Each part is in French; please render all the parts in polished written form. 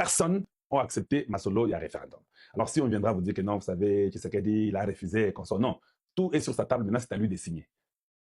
personnes ont accepté Masolo, il y a référendum. Alors si on viendra vous dire que non, vous savez, Tshisekedi, il a refusé, qu'on soit non, tout est sur sa table, maintenant c'est à lui de signer.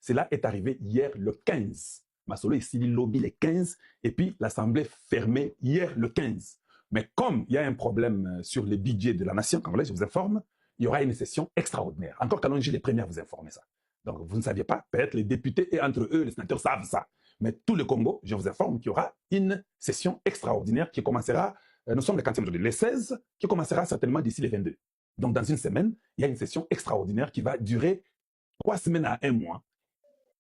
Cela est arrivé hier le 15. Masolo ici, il lobby le 15, et puis l'Assemblée fermée hier le 15. Mais comme il y a un problème sur le budget de la nation congolaise, je vous informe, il y aura une session extraordinaire. Encore Kalonji les premiers à vous informer ça. Donc vous ne saviez pas, peut-être les députés et entre eux, les sénateurs savent ça. Mais tout le Congo, je vous informe qu'il y aura une session extraordinaire qui commencera, nous sommes le 40e aujourd'hui, les 16, qui commencera certainement d'ici les 22. Donc dans une semaine, il y a une session extraordinaire qui va durer 3 semaines à 1 mois,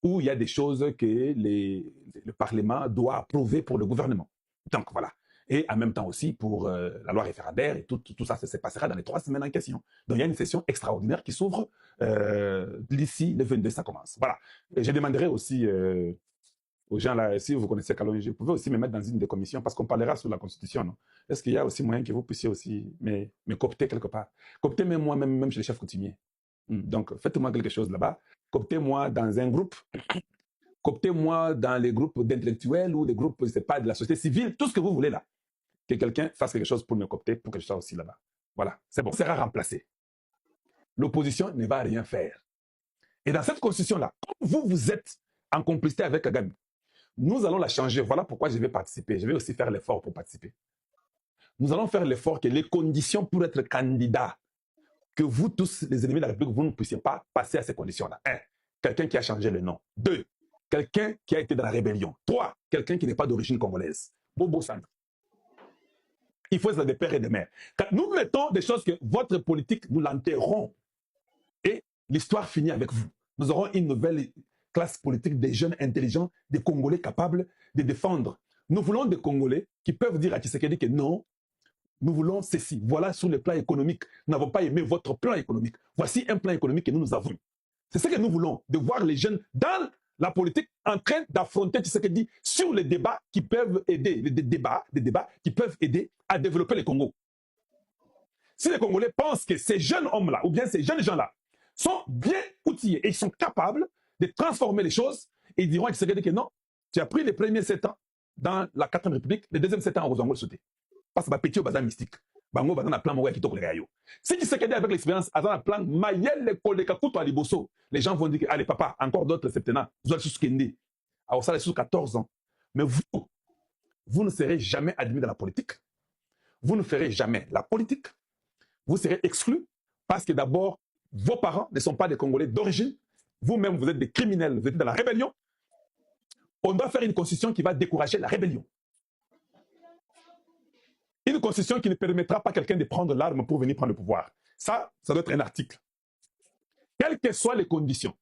où il y a des choses que le Parlement doit approuver pour le gouvernement. Donc voilà. Et en même temps aussi pour la loi référendaire et tout ça, ça se passera dans les 3 semaines en question. Donc il y a une session extraordinaire qui s'ouvre d'ici le 22, ça commence. Voilà. Et je demanderai aussi aux gens là, si vous connaissez Kalonji, vous pouvez aussi me mettre dans une des commissions parce qu'on parlera sur la Constitution, non? Est-ce qu'il y a aussi moyen que vous puissiez aussi me coopter quelque part? Coopter même moi-même, même chez les chefs coutumiers. Donc faites-moi quelque chose là-bas. Cooptez-moi dans un groupe. Cooptez-moi dans les groupes d'intellectuels ou des groupes, je sais pas, de la société civile, tout ce que vous voulez là. Que quelqu'un fasse quelque chose pour me coopter, pour que je sois aussi là-bas. Voilà, c'est bon, ça sera remplacé. L'opposition ne va rien faire. Et dans cette constitution-là, comme vous êtes en complicité avec Kagame, nous allons la changer. Voilà pourquoi je vais participer. Je vais aussi faire l'effort pour participer. Nous allons faire l'effort que les conditions pour être candidat, que vous tous, les ennemis de la République, vous ne puissiez pas passer à ces conditions-là. 1. Quelqu'un qui a changé le nom. 2. Quelqu'un qui a été dans la rébellion. 3. Quelqu'un qui n'est pas d'origine congolaise. Bobo Sandra. Il faut être des pères et des mères. Quand nous mettons des choses que votre politique, nous l'enterrons. Et l'histoire finit avec vous. Nous aurons une nouvelle classe politique des jeunes intelligents, des Congolais capables de défendre. Nous voulons des Congolais qui peuvent dire à Tshisekedi que non, nous voulons ceci. Voilà sur le plan économique. Nous n'avons pas aimé votre plan économique. Voici un plan économique que nous avons. C'est ce que nous voulons, de voir les jeunes dans la politique en train d'affronter Tshisekedi sur les débats qui peuvent aider, des débats qui peuvent aider à développer le Congo. Si les Congolais pensent que ces jeunes hommes-là, ou bien ces jeunes gens-là, sont bien outillés et ils sont capables de transformer les choses, et ils diront à Tshisekedi que non, tu as pris les premiers 7 ans dans la 4e République, les deuxièmes 7 ans au Zongo sauté. Parce que c'est petit au bazar mystique. Bango bazar na plan moya kitoko le gayo. Si Tshisekedi avec l'expérience, a un plan mayel le koleka kuto à liboso, les gens vont dire que allez papa, encore d'autres septennats, vous allez sous Kendi. Alors ça, sous 14 ans. Mais vous ne serez jamais admis dans la politique. Vous ne ferez jamais la politique. Vous serez exclus parce que d'abord, vos parents ne sont pas des Congolais d'origine. Vous-même, vous êtes des criminels, vous êtes dans la rébellion. On doit faire une constitution qui va décourager la rébellion. Une constitution qui ne permettra pas à quelqu'un de prendre l'arme pour venir prendre le pouvoir. Ça doit être un article. Quelles que soient les conditions,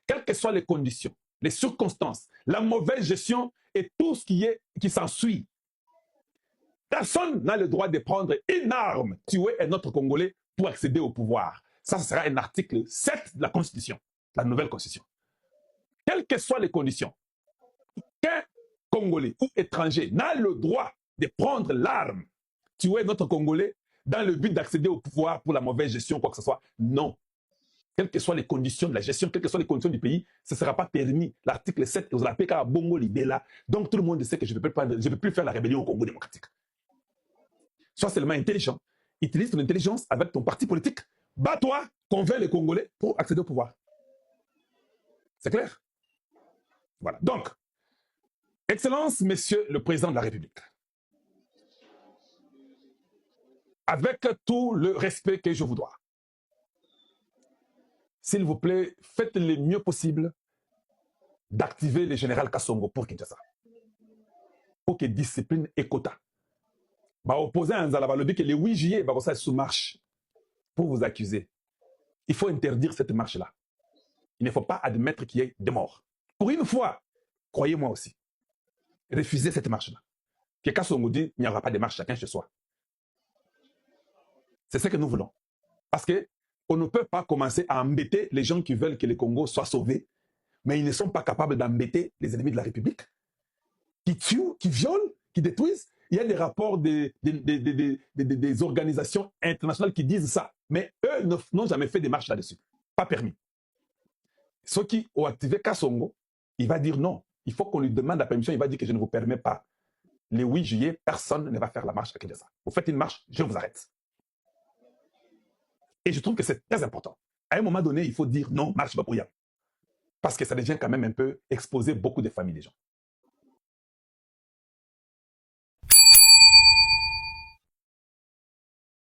quelles que soient les conditions, les circonstances, la mauvaise gestion et tout ce qui s'ensuit, personne n'a le droit de prendre une arme, tuer un autre Congolais pour accéder au pouvoir. Ça sera un article 7 de la Constitution, la nouvelle Constitution. Quelles que soient les conditions, qu'un Congolais ou étranger n'a le droit de prendre l'arme, tuer notre Congolais dans le but d'accéder au pouvoir pour la mauvaise gestion, quoi que ce soit. Non. Quelles que soient les conditions de la gestion, quelles que soient les conditions du pays, ce ne sera pas permis. L'article 7, vous l'appelez à Bongo Libela. Donc tout le monde sait que je ne peux plus faire la rébellion au Congo démocratique. Sois seulement intelligent. Utilise ton intelligence avec ton parti politique. Bats-toi, convainc les Congolais pour accéder au pouvoir. C'est clair? Voilà. Donc, Excellence, Monsieur le Président de la République, avec tout le respect que je vous dois, s'il vous plaît, faites le mieux possible d'activer le général Kassongo pour Kinshasa. Pour que discipline et quota. Opposé à Nzala Balobi que le 8 juillet, ça sous marche pour vous accuser. Il faut interdire cette marche-là. Il ne faut pas admettre qu'il y ait des morts. Pour une fois, croyez-moi aussi, refusez cette marche-là. Que Kassongo dit, il n'y aura pas de marche, chacun chez soi. C'est ce que nous voulons. Parce que on ne peut pas commencer à embêter les gens qui veulent que le Congo soit sauvé, mais ils ne sont pas capables d'embêter les ennemis de la République, qui tuent, qui violent, qui détruisent. Il y a des rapports des organisations internationales qui disent ça, mais eux n'ont jamais fait des marches là-dessus. Pas permis. Ceux qui ont activé Kassongo, il va dire non. Il faut qu'on lui demande la permission, il va dire que je ne vous permets pas. le 8 juillet, personne ne va faire la marche à Kinshasa. Vous faites une marche, je vous arrête. Et je trouve que c'est très important. À un moment donné, il faut dire non, marche pas pour rien. Parce que ça devient quand même un peu exposer beaucoup de familles des gens.